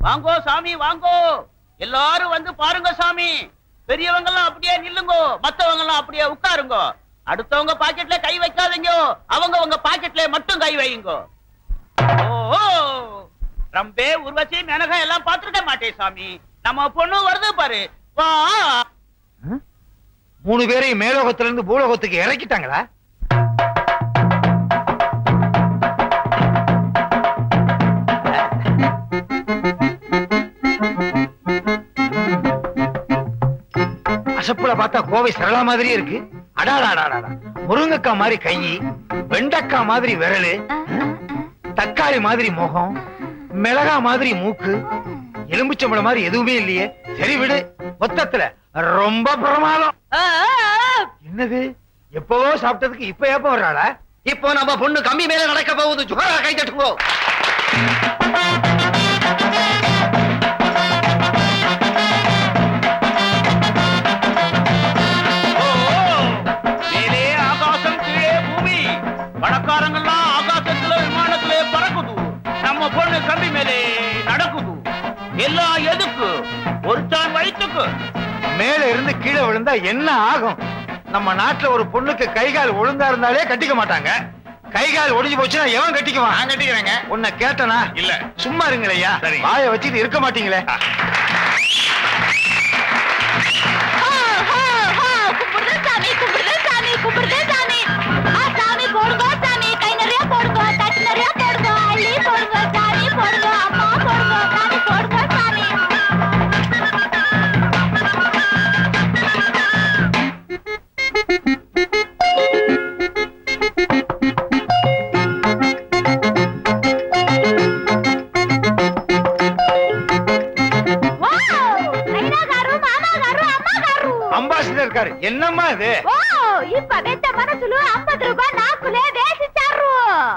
வாங்கோ சாமி வாங்கோ, எல்லாரும் வந்து பாருங்க சாமி. பெரியவங்க எல்லாம் அப்படியே நில்லுங்கோ, மத்தவங்க எல்லாம் அப்படியே உட்காருங்க. அடுத்தவங்க பாக்கெட்ல கை வைக்காதீங்க, அவங்க உங்க பாக்கெட்ல மட்டும் கை வையுங்க. ஓ ரம்பே உர்வசி மேனகா எல்லாம் பாத்துருக்க மாட்டேன் சாமி. நம்ம பொண்ணு வருது பாரு, வா. 3 பேரையும் மேலோகத்துல இருந்து பூலோகத்துக்கு இறக்கிட்டாங்களா? அசப்புல பார்த்தா கோவை சரளா மாதிரி இருக்கு. அடாடாடாடா, முருங்கக்காய் மாதிரி கை, வெண்டக்காய் மாதிரி விரலு, தக்காளி மாதிரி முகம், மிளகா மாதிரி மூக்கு, எலும்புச்சம்பளம் மாதிரி எதுவுமே இல்லையே. சரி விடு, மொத்தத்துல ரொம்ப பிரமாதம். என்னது, எப்பவோ சாப்பிட்டதுக்கு இப்ப எப்ப வர்றாளா? இப்போ நம்ம பொண்ணு கம்பி மேல நடக்க போகுது. ஜுகரா கை தட்டுங்கோ. மேலே ஆகாசம், கீழே பூமி. பணக்காரங்கெல்லாம் ஆகாசத்துல விமானத்திலே பறக்குது, நம்ம பொண்ணு கம்பி மேலே நடக்குது. எல்லாம் எதுக்கு? ஒரு தான் வயிற்றுக்கு. மேல இருந்து கீழே விழுந்தா என்ன ஆகும்? நம்ம நாட்டுல ஒரு பொண்ணுக்கு கைகால் ஒழுங்கா இருந்தாலே கட்டிக்க மாட்டாங்க. கைகால் ஒடிஞ்சு போச்சுன்னா எவன் கட்டிக்குவான்? நான் கட்டிக்கிறேங்க. உன்னை கேட்டனா? இல்ல. சும்மா இருங்களேயா, சரி. வாயை வச்சுட்டு இருக்க மாட்டீங்களே. அம்பாசிடர் இருக்காரு. என்னம்மா இது?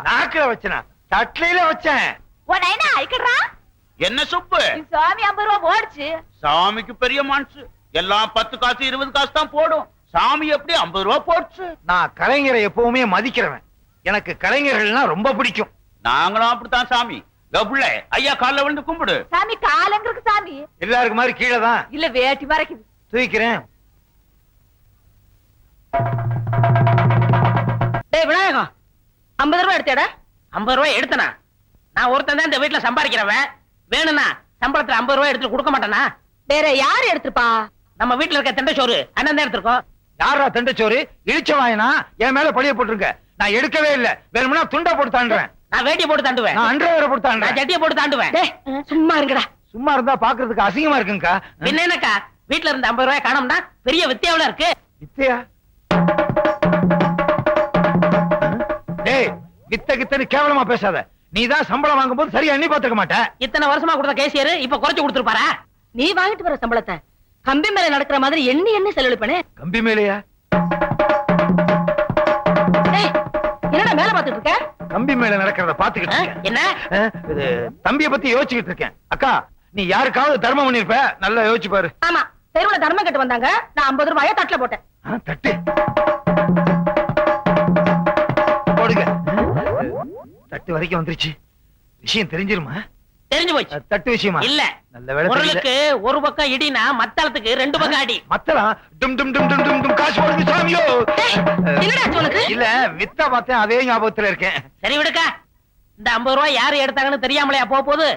நாக்குல வச்சனா தட்லையில வச்சேன். என்ன சுப்பு? சாமிக்கு பெரிய மனசு, எல்லாம் 10 காசு 20 காசு தான் போடும். சாமி எப்படி 50 ரூபா போடுச்சு? நான் கலைஞரை எப்பவுமே மதிக்கிறவன். எனக்கு கலைஞர்கள்னா ரொம்ப பிடிக்கும். நாங்களும் அப்படித்தான் சாமி. கபுள்ள ஐயா கால்ல விழுந்து கும்பிடு. சாமி காலங்கிறது சாமி எல்லாருக்கு மாதிரி கீழே தான் இல்ல, வேட்டி மறைக்குது. தூக்கிறேன். டேய் விநாயகம், 50 ரூபாய் எடுத்தேடா? 50 ரூபாய் எடுத்தனா? நான் ஒருத்தன் தான் இந்த வீட்டுல சம்பாதிக்கிறவன். வேணும்னா சம்பளத்துல 50 ரூபாய் எடுத்து கொடுக்க மாட்டேனா? வேற யாரு எடுத்துப்பா? நம்ம வீட்டுல இருக்க திண்டச்சோறு அண்ணன் தான் எடுத்திருக்கோம். யாரா தண்டச்சோறு? இழிச்ச வாயினா என் மேல பழிய போட்டுருங்க. நான் எடுக்கவே இல்ல. வேணும்னா துண்டா போட்டு தாண்டுறேன். நான் வேட்டியை போட்டு தாண்டுவேன். நான் அண்டர்வேரை போட்டு நான் தாண்டுறேன். சட்டியை போட்டு தாண்டுவேன். டேய், சும்மா இருங்கடா. சும்மா இருந்தா பாக்குறதுக்கு அசிங்கமா இருக்குங்கக்கா. பின்ன என்னக்கா, வீட்டுல இருந்த 50 ரூபாய் காணோம்னா பெரிய வித்தியாவில இருக்கு. வித்தையா? டேய், வித்த கித்தன்னு கேவலமா பேசாத. நீதான் சம்பளம் வாங்கும் போது சரியா எண்ணி பாத்துக்க மாட்ட. இத்தனை வருஷமா கொடுத்த கேசியர் இப்ப குறைச்சு கொடுத்துருப்பாரா? நீ வாங்கிட்டு வர சம்பளத்தை கம்பி மேல நடக்கிற மாதிரி எண்ணி எண்ணி செலவழிப்பனே. கம்பி மேலையா? டேய், என்னடா மேல பாத்துட்டு இருக்க? கம்பி மேல நடக்கிறத பாத்துக்கிட்டு இருக்கேன். என்ன? இது தம்பிய பத்தி யோசிச்சுக்கிட்டு இருக்கேன். அக்கா, நீ யாருக்காவது தர்மம் பண்ணிருப்ப, நல்லா யோசிச்சு பாரு. ஆமா, தெருவுல தர்மம் கட்டு வந்தாங்க. நான் 50 ரூபாய தட்டுல போட்டேன். தட்டு போடுங்க. தட்டு வரைக்கும் வந்துருச்சு. விஷயம் தெரிஞ்சிருமா? தெரிஞ்சு போச்சு. தட்டு விஷயமா? இல்ல, நல்ல வேலை. பொருளுக்கு ஒரு பக்கம் இடினா மத்தளத்துக்கு 2 பக்கம் அடி. மத்தளம் டும் டும் டும் டும் டும் டும் காசு போடுது சாமியோ. என்னடா உனக்கு? இல்ல, வித்தா பார்த்தேன், அதே ஞாபகத்துல இருக்கேன். சரி விடுக்கா, இந்த 50 ரூபாய் யாரு எடுத்தாங்கன்னு தெரியாமலையா போகுது?